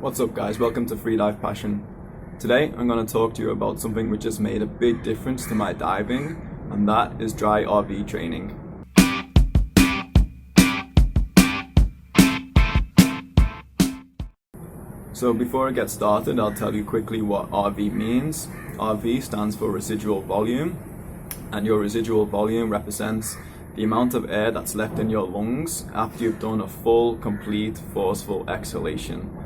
What's up guys, welcome to Freedive Passion. Today I'm going to talk to you about something which has made a big difference to my diving, and that is dry RV training. So before I get started, I'll tell you quickly what RV means. RV stands for residual volume, and your residual volume represents the amount of air that's left in your lungs after you've done a full, complete, forceful exhalation.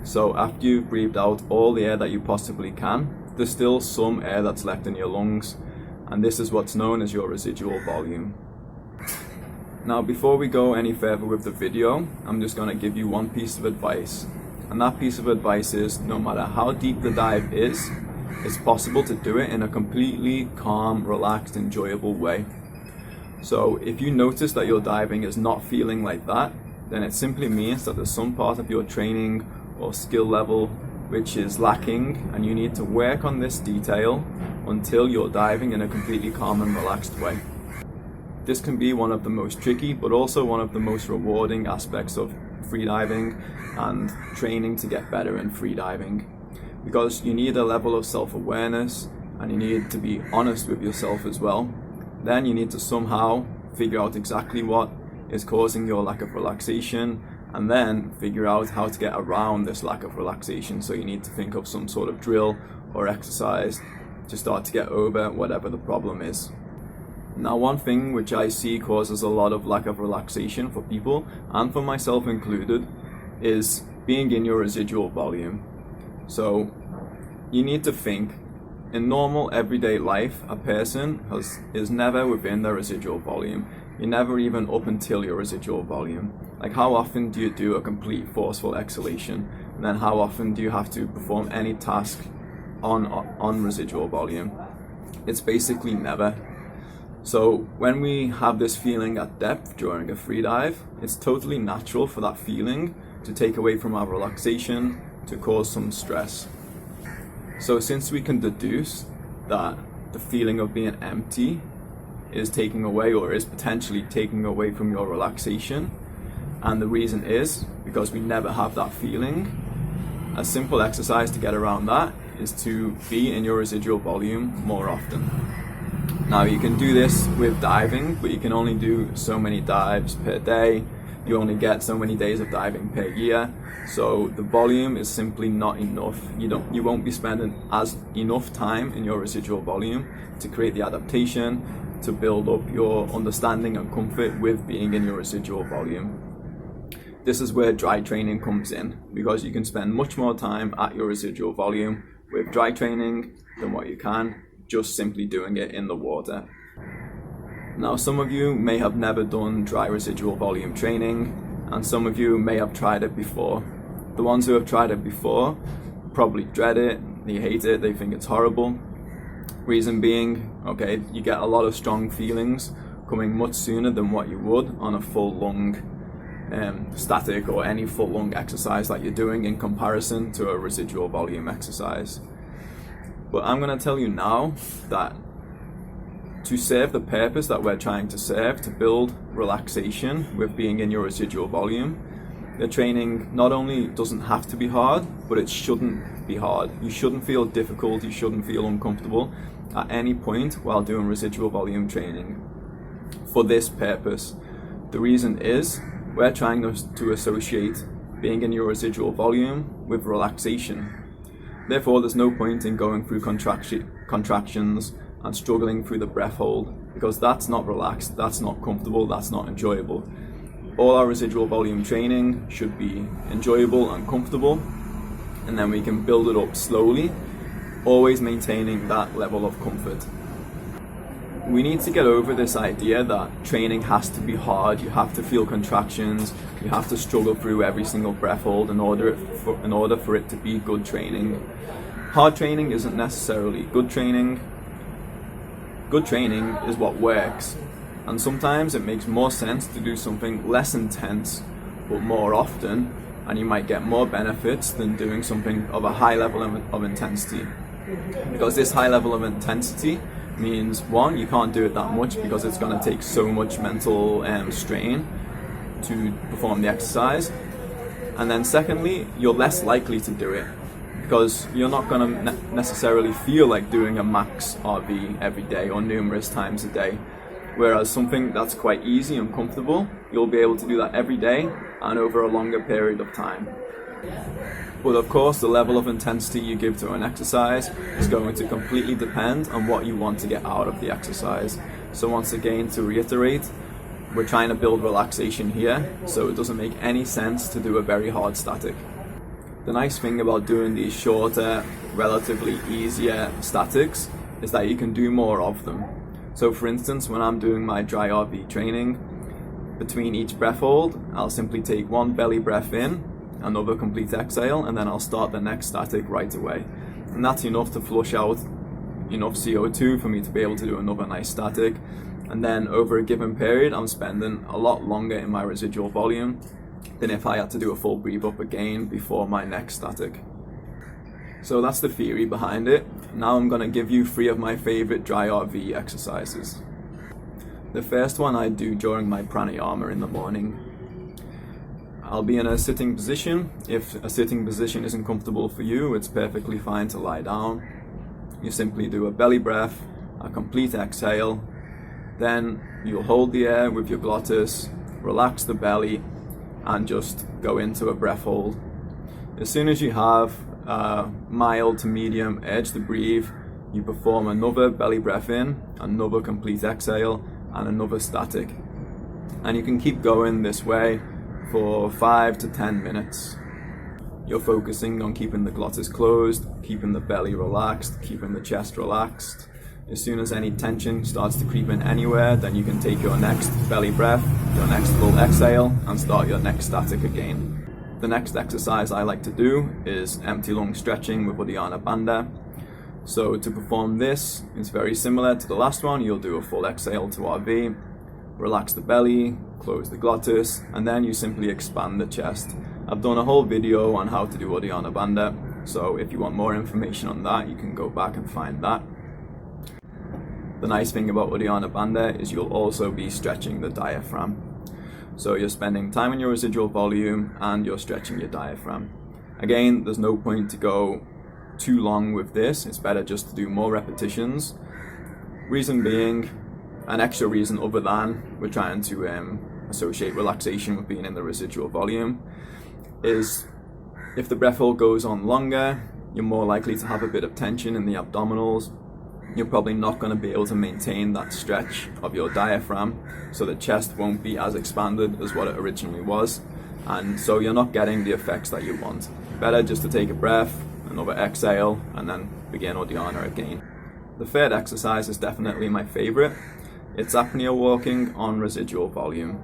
So after you've breathed out all the air that you possibly can, there's still some air that's left in your lungs, and this is what's known as your residual volume. Now before we go any further with the video, I'm just going to give you one piece of advice. And that piece of advice is, no matter how deep the dive is, it's possible to do it in a completely calm, relaxed, enjoyable way. So if you notice that your diving is not feeling like that, then it simply means that there's some part of your training or skill level which is lacking, and you need to work on this detail until you're diving in a completely calm and relaxed way. This can be one of the most tricky but also one of the most rewarding aspects of freediving and training to get better in freediving, because you need a level of self-awareness and you need to be honest with yourself as well. Then you need to somehow figure out exactly what is causing your lack of relaxation, and then figure out how to get around this lack of relaxation. So you need to think of some sort of drill or exercise to start to get over whatever the problem is. Now, one thing which I see causes a lot of lack of relaxation for people, and for myself included, is being in your residual volume. So you need to think, in normal everyday life, a person is never within their residual volume. You're never even up until your residual volume. Like, how often do you do a complete forceful exhalation? And then how often do you have to perform any task on residual volume? It's basically never. So when we have this feeling at depth during a free dive, it's totally natural for that feeling to take away from our relaxation, to cause some stress. So since we can deduce that the feeling of being empty is taking away, or is potentially taking away from your relaxation, and the reason is because we never have that feeling, a simple exercise to get around that is to be in your residual volume more often. Now you can do this with diving, but you can only do so many dives per day. You only get so many days of diving per year, so the volume is simply not enough. You won't be spending enough time in your residual volume to create the adaptation, to build up your understanding and comfort with being in your residual volume. This is where dry training comes in, because you can spend much more time at your residual volume with dry training than what you can just simply doing it in the water. Now, some of you may have never done dry residual volume training, and some of you may have tried it before. The ones who have tried it before probably dread it, they hate it, they think it's horrible. Reason being, okay, you get a lot of strong feelings coming much sooner than what you would on a full lung static or any full lung exercise that you're doing in comparison to a residual volume exercise. But I'm going to tell you now that to serve the purpose that we're trying to serve, to build relaxation with being in your residual volume, the training not only doesn't have to be hard, but it shouldn't be hard. You shouldn't feel difficult, you shouldn't feel uncomfortable at any point while doing residual volume training for this purpose. The reason is, we're trying to associate being in your residual volume with relaxation. Therefore, there's no point in going through contractions and struggling through the breath hold, because that's not relaxed, that's not comfortable, that's not enjoyable. All our residual volume training should be enjoyable and comfortable, and then we can build it up slowly, always maintaining that level of comfort. We need to get over this idea that training has to be hard, you have to feel contractions, you have to struggle through every single breath hold in order for it to be good training. Hard training isn't necessarily good training. Good training is what works, and sometimes it makes more sense to do something less intense but more often, and you might get more benefits than doing something of a high level of intensity. Because this high level of intensity means, one, you can't do it that much because it's going to take so much mental strain to perform the exercise. And then secondly, you're less likely to do it because you're not going to necessarily feel like doing a max RV every day or numerous times a day. Whereas something that's quite easy and comfortable, you'll be able to do that every day and over a longer period of time. But of course, the level of intensity you give to an exercise is going to completely depend on what you want to get out of the exercise. So once again, to reiterate, we're trying to build relaxation here, so it doesn't make any sense to do a very hard static. The nice thing about doing these shorter, relatively easier statics is that you can do more of them. So for instance, when I'm doing my dry RV training, between each breath hold, I'll simply take one belly breath in, another complete exhale, and then I'll start the next static right away. And that's enough to flush out enough CO2 for me to be able to do another nice static. And then over a given period, I'm spending a lot longer in my residual volume than if I had to do a full breathe up again before my next static. So that's the theory behind it. Now I'm going to give you 3 of my favorite dry RV exercises. The first one I do during my pranayama in the morning. I'll be in a sitting position. If a sitting position isn't comfortable for you, it's perfectly fine to lie down. You simply do a belly breath, a complete exhale, then you'll hold the air with your glottis, relax the belly, and just go into a breath hold. As soon as you have a mild to medium urge to breathe, you perform another belly breath in, another complete exhale, and another static. And you can keep going this way for 5 to 10 minutes. You're focusing on keeping the glottis closed, keeping the belly relaxed, keeping the chest relaxed. As soon as any tension starts to creep in anywhere, then you can take your next belly breath, your next full exhale, and start your next static again. The next exercise I like to do is empty lung stretching with Uddiyana Bandha. So to perform this, it's very similar to the last one. You'll do a full exhale to RV, relax the belly, close the glottis, and then you simply expand the chest. I've done a whole video on how to do Uddiyana Bandha, so if you want more information on that, you can go back and find that. The nice thing about Uddiyana Bandha is you'll also be stretching the diaphragm. So you're spending time in your residual volume and you're stretching your diaphragm. Again, there's no point to go too long with this. It's better just to do more repetitions. Reason being, an extra reason other than we're trying to associate relaxation with being in the residual volume, is if the breath hold goes on longer, you're more likely to have a bit of tension in the abdominals. You're probably not going to be able to maintain that stretch of your diaphragm, so the chest won't be as expanded as what it originally was, and so you're not getting the effects that you want. Better just to take a breath, another exhale, and then begin Uddiyana again. The third exercise is definitely my favorite. It's apnea walking on residual volume.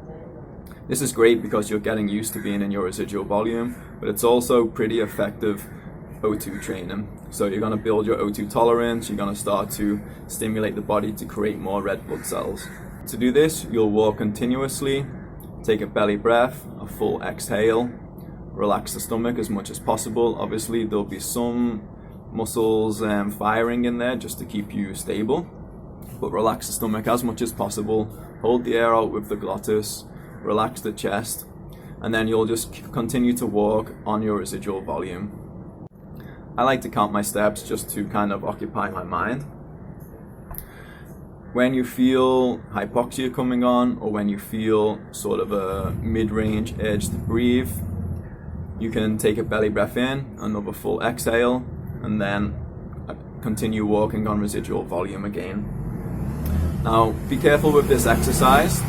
This is great because you're getting used to being in your residual volume, but it's also pretty effective O2 training. So you're going to build your O2 tolerance, you're going to start to stimulate the body to create more red blood cells. To do this, you'll walk continuously, take a belly breath, a full exhale, relax the stomach as much as possible. Obviously there'll be some muscles firing in there just to keep you stable, but relax the stomach as much as possible, hold the air out with the glottis, relax the chest, and then you'll just continue to walk on your residual volume. I like to count my steps just to kind of occupy my mind. When you feel hypoxia coming on, or when you feel sort of a mid-range urge to breathe, you can take a belly breath in, another full exhale, and then continue walking on residual volume again. Now, be careful with this exercise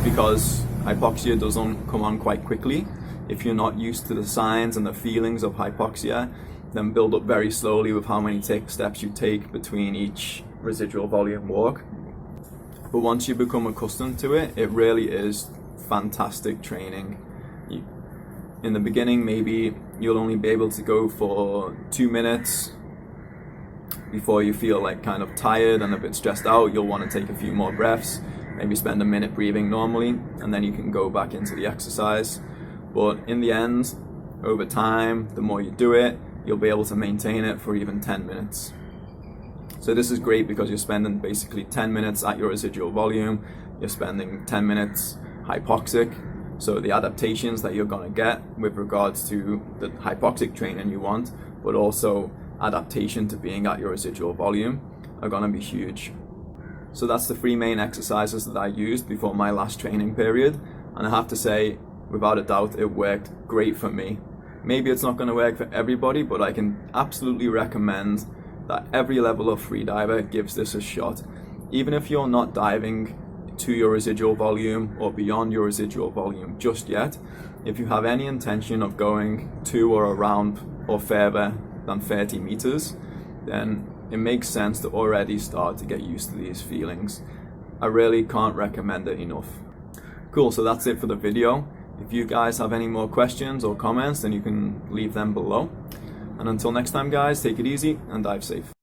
because hypoxia doesn't come on quite quickly. If you're not used to the signs and the feelings of hypoxia, then build up very slowly with how many steps you take between each residual volume walk. But once you become accustomed to it, it really is fantastic training. In the beginning, maybe you'll only be able to go for 2 minutes before you feel like kind of tired and a bit stressed out. You'll want to take a few more breaths, maybe spend a minute breathing normally, and then you can go back into the exercise. But in the end, over time, the more you do it, you'll be able to maintain it for even 10 minutes. So this is great because you're spending basically 10 minutes at your residual volume, you're spending 10 minutes hypoxic, So the adaptations that you're going to get with regards to the hypoxic training you want, but also adaptation to being at your residual volume, are going to be huge. So that's the 3 main exercises that I used before my last training period, and I have to say, without a doubt, it worked great for me. Maybe it's not going to work for everybody, but I can absolutely recommend that every level of freediver gives this a shot. Even if you're not diving to your residual volume or beyond your residual volume just yet, if you have any intention of going to or around or further than 30 meters, then it makes sense to already start to get used to these feelings. I really can't recommend it enough. Cool, so that's it for the video. If you guys have any more questions or comments, then you can leave them below. And until next time, guys, take it easy and dive safe.